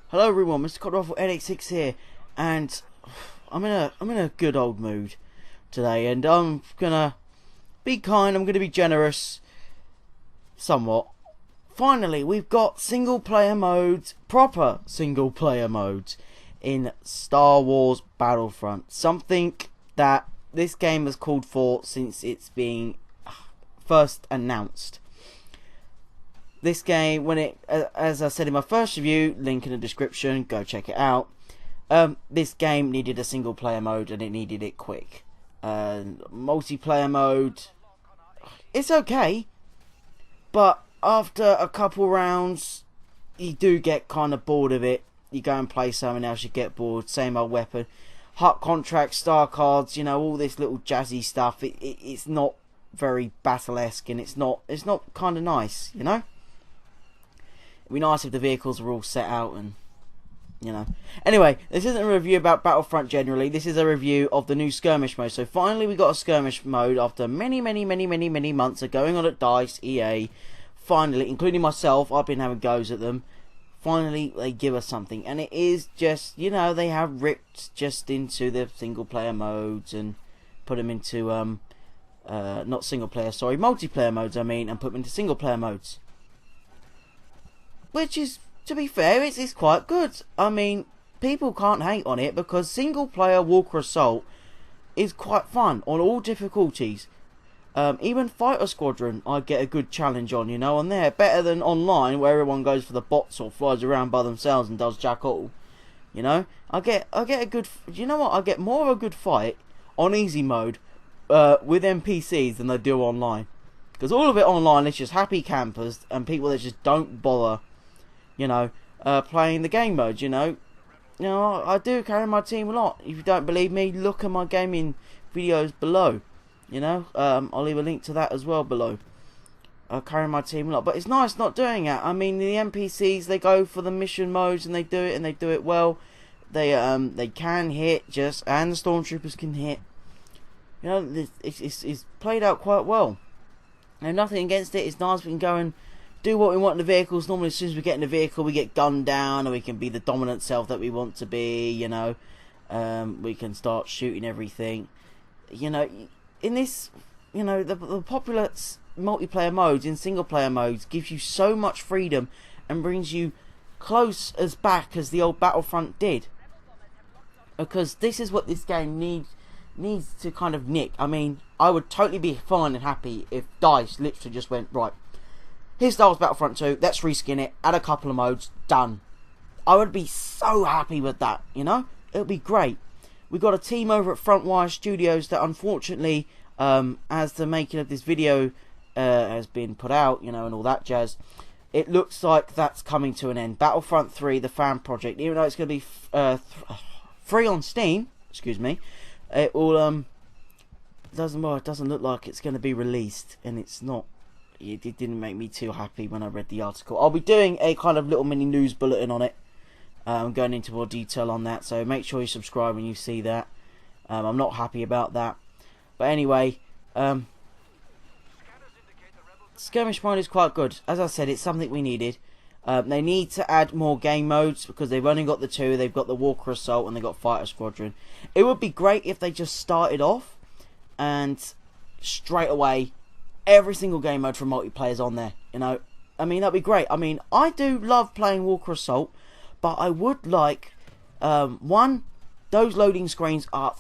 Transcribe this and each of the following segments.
Hello everyone, Mr. Cotterwaffle N86 here, and I'm in a good old mood today, and I'm gonna be kind, I'm gonna be generous, somewhat. Finally, we've got single player modes, proper single player modes, in Star Wars Battlefront. Something that this game has called for since it's being first announced. This game, as I said in my first review, link in the description, go check it out. This game needed a single player mode and it needed it quick. Multiplayer mode, it's okay, but after a couple rounds, you do get kind of bored of it. You go and play something else, you get bored, same old weapon. Heart contracts, star cards, you know, all this little jazzy stuff. It's not very battle-esque and it's not kind of nice, you know? It'd be nice if the vehicles were all set out and, you know. Anyway, this isn't a review about Battlefront generally. This is a review of the new Skirmish mode. So finally we got a Skirmish mode after many months of going on at DICE, EA. Finally, including myself, I've been having goes at them. Finally, they give us something. And it is just, you know, they have ripped just into the single player modes and put them into, not single player, sorry, multiplayer modes, I mean, and put them into single player modes. Which is, to be fair, it's quite good. I mean, people can't hate on it because single player Walker Assault is quite fun on all difficulties. Even Fighter Squadron I get a good challenge on, you know, on there. Better than online where everyone goes for the bots or flies around by themselves and does jack all. You know, I get a good, you know what, I get more of a good fight on easy mode with NPCs than I do online. Because all of it online is just happy campers and people that just don't bother, you know, playing the game mode, you know. You know, I do carry my team a lot. If you don't believe me, look at my gaming videos below. You know, I'll leave a link to that as well below. I carry my team a lot, but it's nice not doing it. I mean, the NPCs, they go for the mission modes and they do it well. They can hit just, and the stormtroopers can hit. You know, it's played out quite well. And nothing against it. It's nice we can go and do what we want in the vehicles. Normally, as soon as we get in the vehicle, we get gunned down, and we can be the dominant self that we want to be. You know, we can start shooting everything. You know, in this, you know, the popular multiplayer modes in single player modes gives you so much freedom and brings you close as back as the old Battlefront did. Because this is what this game needs to kind of nick. I mean, I would totally be fine and happy if DICE literally just went, right, here's Star Wars Battlefront 2, let's reskin it, add a couple of modes, done. I would be so happy with that, you know? It would be great. We've got a team over at Frontwire Studios that unfortunately, as the making of this video has been put out, you know, and all that jazz, it looks like that's coming to an end. Battlefront 3, the fan project, even though it's going to be free on Steam, excuse me, it will, it doesn't look like it's going to be released, and it's not. It didn't make me too happy when I read the article. I'll be doing a kind of little mini news bulletin on it. I'm going into more detail on that, so make sure you subscribe when you see that. I'm not happy about that. But anyway, Skirmish mode is quite good. As I said, it's something we needed. They need to add more game modes because they've only got the two. They've got the Walker Assault and they've got Fighter Squadron. It would be great if they just started off and straight away every single game mode for multiplayer is on there. You know, I mean, that'd be great. I mean, I do love playing Walker Assault. But I would like, one, those loading screens are,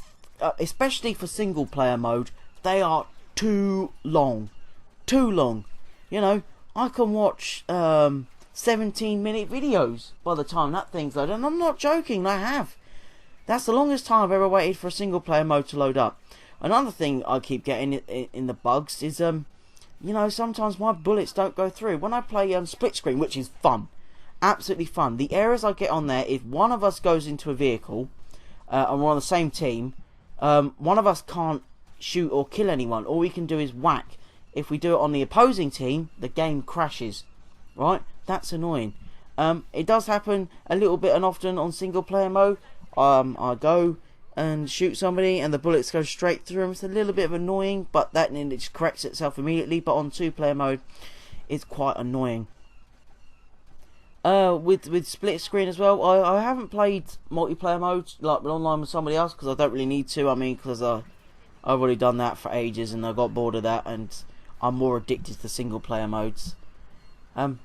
especially for single player mode, they are too long. Too long. You know, I can watch 17-minute videos by the time that thing's loaded. And I'm not joking, I have. That's the longest time I've ever waited for a single player mode to load up. Another thing I keep getting in the bugs is, you know, sometimes my bullets don't go through. When I play split screen, which is fun. Absolutely fun. The errors I get on there, if one of us goes into a vehicle and we're on the same team, one of us can't shoot or kill anyone. All we can do is whack. If we do it on the opposing team, the game crashes. Right? That's annoying. It does happen a little bit and often on single player mode. I go and shoot somebody and the bullets go straight through them. It's a little bit of annoying, but that it just corrects itself immediately. But on 2-player mode, it's quite annoying. With split screen as well. I haven't played multiplayer mode like online with somebody else because I don't really need to. I mean, because I've already done that for ages and I got bored of that, and I'm more addicted to single player modes. The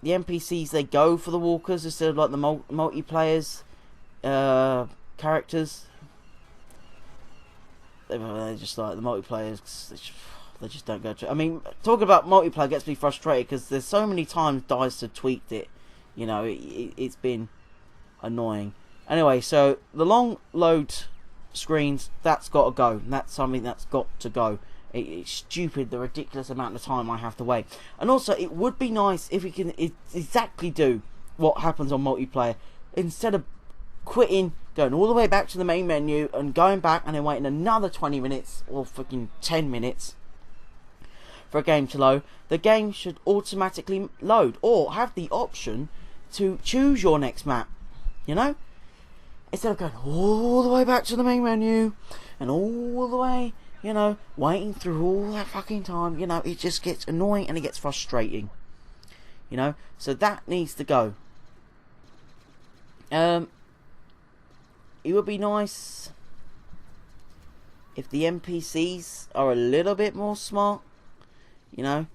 NPCs, they go for the walkers instead of like the multiplayers characters. They're just like the multiplayers. They just don't go to. I mean, talking about multiplayer gets me frustrated because there's so many times DICE have tweaked it. You know, it's been annoying. Anyway, so the long load screens, that's got to go. That's something that's got to go. It's stupid, the ridiculous amount of time I have to wait. And also, it would be nice if we can exactly do what happens on multiplayer. Instead of quitting, going all the way back to the main menu and going back and then waiting another 20 minutes or fucking 10 minutes for a game to load, the game should automatically load or have the option to choose your next map, you know, instead of going all the way back to the main menu and all the way, you know, waiting through all that fucking time. You know, it just gets annoying and it gets frustrating, you know, so that needs to go. It would be nice if the NPCs are a little bit more smart. You know,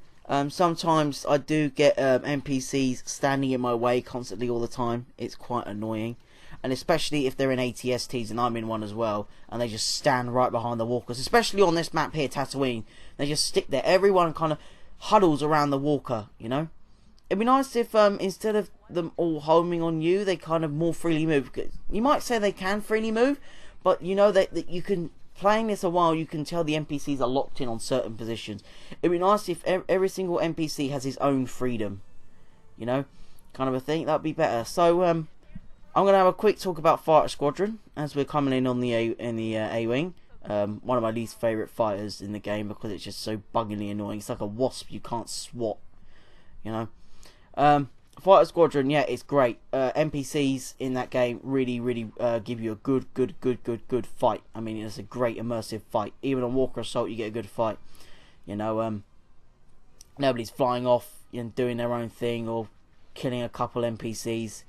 sometimes I do get NPCs standing in my way constantly all the time. It's quite annoying. And especially if they're in ATSTs and I'm in one as well, and they just stand right behind the walkers. Especially on this map here, Tatooine. They just stick there. Everyone kind of huddles around the walker, you know. It'd be nice if instead of them all homing on you, they kind of more freely move. You might say they can freely move, but you know that you can... Playing this a while, you can tell the NPCs are locked in on certain positions. It'd be nice if every single NPC has his own freedom, you know, kind of a thing. That'd be better. So I'm gonna have a quick talk about Fighter Squadron as we're coming in on the A-wing. One of my least favourite fighters in the game because it's just so buggingly annoying. It's like a wasp you can't swat, you know. Fighter Squadron, yeah, it's great. NPCs in that game really give you a good fight. I mean, it's a great immersive fight. Even on Walker Assault, you get a good fight. You know, nobody's flying off and doing their own thing or killing a couple NPCs.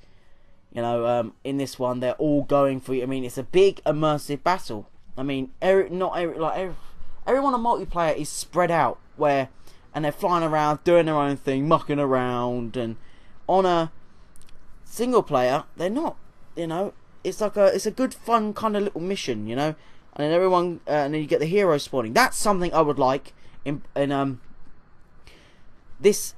You know, in this one, they're all going for you. I mean, it's a big immersive battle. I mean, everyone on multiplayer is spread out and they're flying around, doing their own thing, mucking around, and on a single player, they're not. You know, it's a good fun kind of little mission. You know, and then everyone, and then you get the hero spawning. That's something I would like in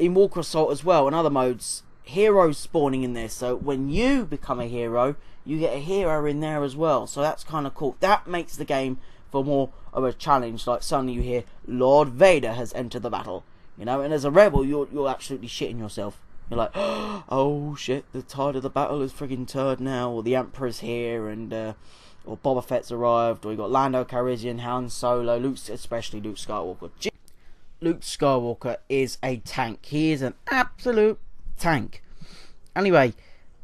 Walker Assault as well, and other modes. Heroes spawning in there, so when you become a hero, you get a hero in there as well. So that's kind of cool. That makes the game for more of a challenge. Like suddenly you hear Lord Vader has entered the battle. You know, and as a rebel, you're absolutely shitting yourself. You're like, oh shit, the tide of the battle is friggin' turned now, or the Emperor's here, and or Boba Fett's arrived, or you got Lando Calrissian, Han Solo, especially Luke Skywalker. Luke Skywalker is a tank. He is an absolute tank. Anyway,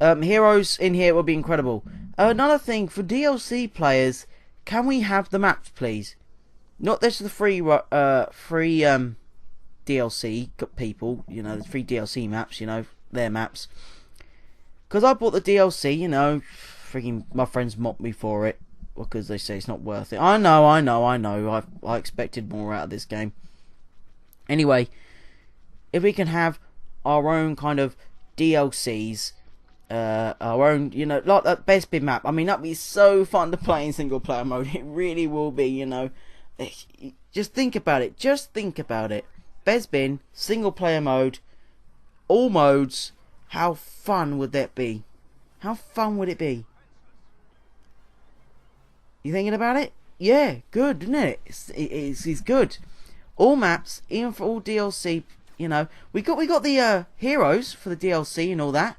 heroes in here will be incredible. Another thing for DLC players, can we have the maps, please? Not just the free DLC people, you know, the free DLC maps, you know, their maps. Because I bought the DLC, you know, freaking my friends mock me for it because they say it's not worth it. I know. I expected more out of this game. Anyway, if we can have our own kind of DLCs, our own, you know, like that Bespin map. I mean, that'd be so fun to play in single player mode. It really will be, you know. Just think about it. Bespin, single player mode, all modes. How fun would that be? How fun would it be? You thinking about it? Yeah, good, isn't it? It's good. All maps, even for all DLC. You know, we got the heroes for the DLC and all that,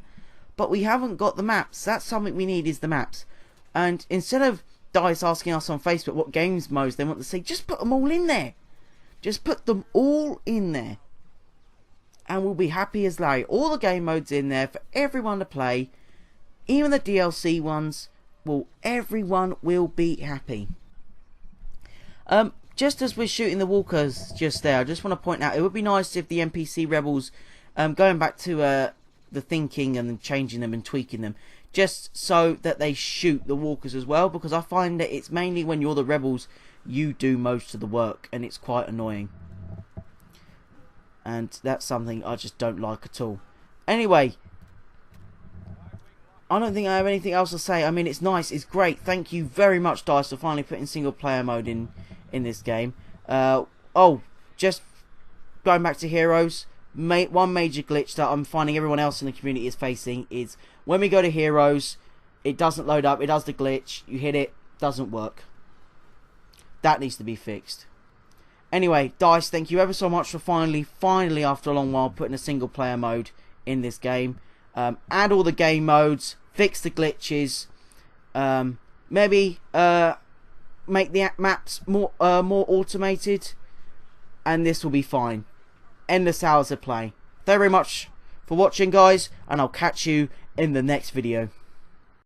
but we haven't got the maps. That's something we need, is the maps. And instead of DICE asking us on Facebook what games modes they want to see, just put them all in there. Just put them all in there, and we'll be happy as Larry. All the game modes in there for everyone to play, even the DLC ones. Well, everyone will be happy. Just as we're shooting the walkers just there, I just want to point out, it would be nice if the NPC rebels, going back to the thinking and changing them and tweaking them, just so that they shoot the walkers as well, because I find that it's mainly when you're the rebels you do most of the work, and it's quite annoying. And that's something I just don't like at all. Anyway, I don't think I have anything else to say. I mean, it's nice, it's great. Thank you very much, DICE, for finally putting single player mode in this game. Oh, just going back to Heroes, one major glitch that I'm finding everyone else in the community is facing is when we go to Heroes, it doesn't load up, it does the glitch, you hit it, doesn't work. That needs to be fixed. Anyway, DICE, thank you ever so much for finally after a long while putting a single player mode in this game. Add all the game modes, fix the glitches, maybe make the maps more automated, and this will be fine. Endless hours of play. Thank you very much for watching, guys, and I'll catch you in the next video.